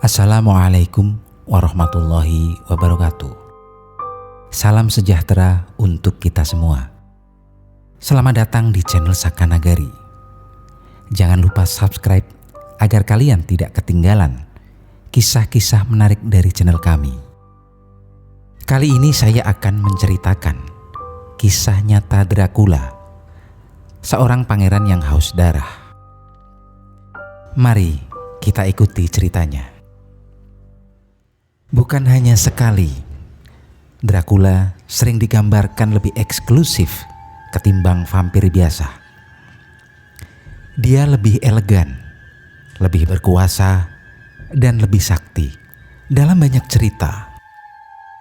Assalamualaikum warahmatullahi wabarakatuh. Salam sejahtera untuk kita semua. Selamat datang di channel Saka Nagari. Jangan lupa subscribe agar kalian tidak ketinggalan kisah-kisah menarik dari channel kami. Kali ini saya akan menceritakan kisah nyata Dracula, seorang pangeran yang haus darah. Mari kita ikuti ceritanya. Bukan hanya sekali, Dracula sering digambarkan lebih eksklusif ketimbang vampir biasa. Dia lebih elegan, lebih berkuasa, dan lebih sakti. Dalam banyak cerita,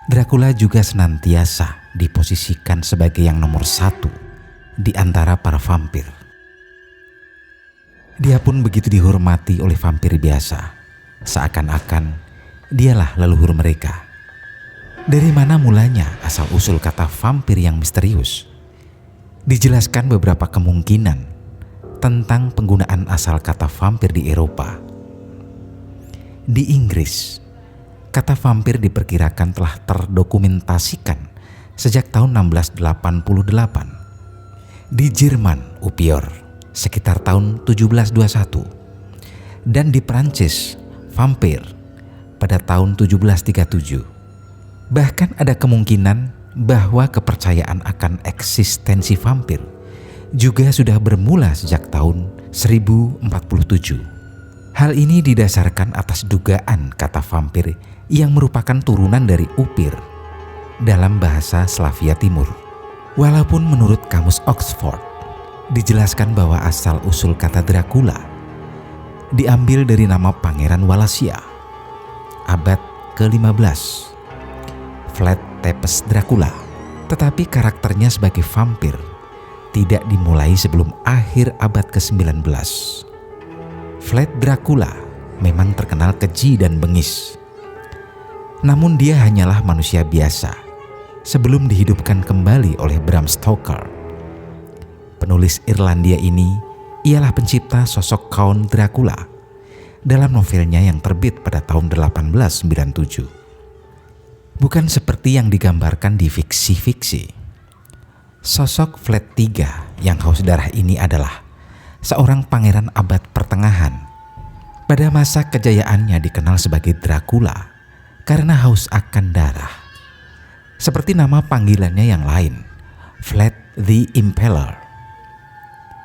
Dracula juga senantiasa diposisikan sebagai yang nomor satu di antara para vampir. Dia pun begitu dihormati oleh vampir biasa, seakan-akan dialah leluhur mereka. Dari mana mulanya asal-usul kata vampir yang misterius? Dijelaskan beberapa kemungkinan tentang penggunaan asal kata vampir di Eropa. Di Inggris, kata vampir diperkirakan telah terdokumentasikan sejak tahun 1688. Di Jerman, upior sekitar tahun 1721. Dan di Prancis, vampir pada tahun 1737. Bahkan ada kemungkinan bahwa kepercayaan akan eksistensi vampir juga sudah bermula sejak tahun 1047. Hal ini didasarkan atas dugaan kata vampir yang merupakan turunan dari upir dalam bahasa Slavia Timur. Walaupun menurut Kamus Oxford dijelaskan bahwa asal-usul kata Dracula diambil dari nama Pangeran Wallachia abad ke-15, Vlad Tepes Dracula, tetapi karakternya sebagai vampir tidak dimulai sebelum akhir abad ke-19. Vlad Dracula memang terkenal keji dan bengis, namun dia hanyalah manusia biasa sebelum dihidupkan kembali oleh Bram Stoker. Penulis Irlandia ini ialah pencipta sosok Count Dracula dalam novelnya yang terbit pada tahun 1897. Bukan seperti yang digambarkan di fiksi-fiksi. Sosok Vlad III yang haus darah ini adalah seorang pangeran abad pertengahan. Pada masa kejayaannya dikenal sebagai Dracula karena haus akan darah. Seperti nama panggilannya yang lain, Vlad the Impaler.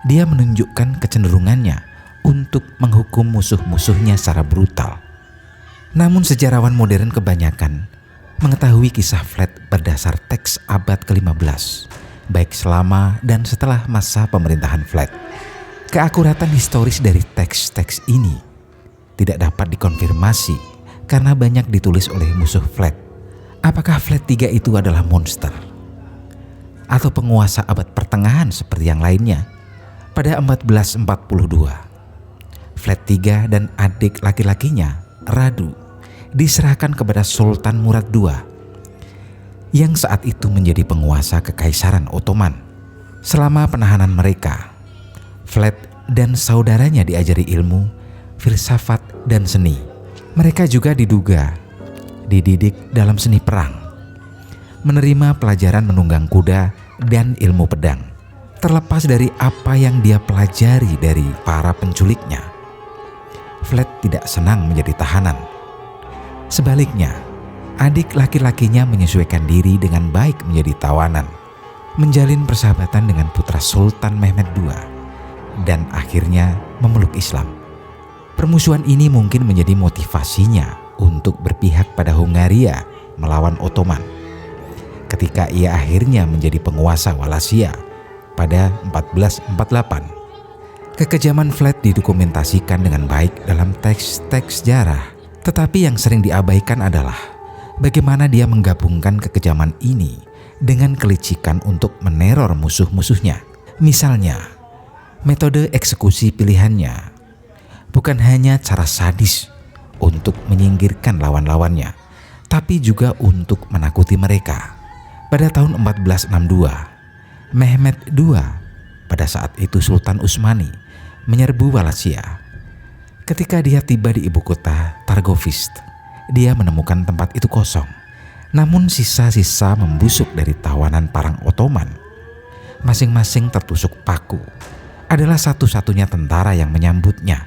Dia menunjukkan kecenderungannya untuk menghukum musuh-musuhnya secara brutal. Namun sejarawan modern kebanyakan mengetahui kisah Vlad berdasar teks abad ke-15, baik selama dan setelah masa pemerintahan Vlad. Keakuratan historis dari teks-teks ini tidak dapat dikonfirmasi karena banyak ditulis oleh musuh Vlad. Apakah Vlad III itu adalah monster atau penguasa abad pertengahan seperti yang lainnya? Pada 1442, Vlad III dan adik laki-lakinya, Radu, diserahkan kepada Sultan Murad II yang saat itu menjadi penguasa Kekaisaran Ottoman. Selama penahanan mereka, Vlad dan saudaranya diajari ilmu, filsafat, dan seni. Mereka juga dididik dalam seni perang, menerima pelajaran menunggang kuda dan ilmu pedang. Terlepas dari apa yang dia pelajari dari para penculiknya, Vlad tidak senang menjadi tahanan. Sebaliknya, adik laki-lakinya menyesuaikan diri dengan baik menjadi tawanan, menjalin persahabatan dengan putra Sultan Mehmed II, dan akhirnya memeluk Islam. Permusuhan ini mungkin menjadi motivasinya untuk berpihak pada Hungaria melawan Ottoman ketika ia akhirnya menjadi penguasa Wallachia pada 1448. Kekejaman Vlad didokumentasikan dengan baik dalam teks-teks sejarah, tetapi yang sering diabaikan adalah bagaimana dia menggabungkan kekejaman ini dengan kelicikan untuk meneror musuh-musuhnya. Misalnya, metode eksekusi pilihannya bukan hanya cara sadis untuk menyingkirkan lawan-lawannya, tapi juga untuk menakuti mereka. Pada tahun 1462, Mehmed II, pada saat itu Sultan Utsmani, menyerbu Wallachia. Ketika dia tiba di ibu kota Targovist, dia menemukan tempat itu kosong. Namun sisa-sisa membusuk dari tawanan perang Ottoman, masing-masing tertusuk paku, adalah satu-satunya tentara yang menyambutnya.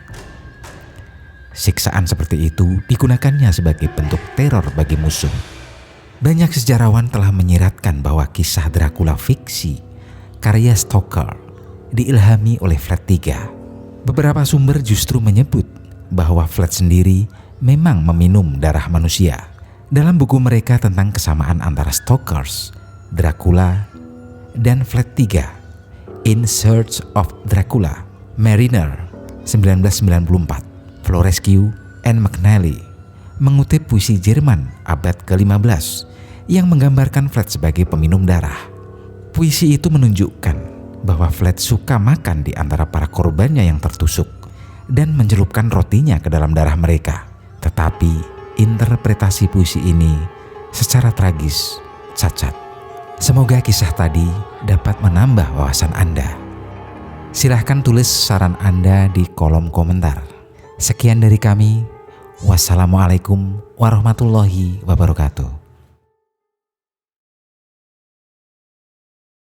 Siksaan seperti itu digunakannya sebagai bentuk teror bagi musuh. Banyak sejarawan telah menyiratkan bahwa kisah Dracula fiksi karya Stoker diilhami oleh Vlad III. Beberapa sumber justru menyebut bahwa Vlad sendiri memang meminum darah manusia. Dalam buku mereka tentang kesamaan antara Stokers, Dracula, dan Vlad III, In Search of Dracula, Mariner 1994, Florescu and McNally mengutip puisi Jerman abad ke-15 yang menggambarkan Vlad sebagai peminum darah. Puisi itu menunjukkan bahwa Vlad suka makan di antara para korbannya yang tertusuk dan mencelupkan rotinya ke dalam darah mereka. Tetapi interpretasi puisi ini secara tragis cacat. Semoga kisah tadi dapat menambah wawasan Anda. Silahkan tulis saran Anda di kolom komentar. Sekian dari kami. Wassalamualaikum warahmatullahi wabarakatuh.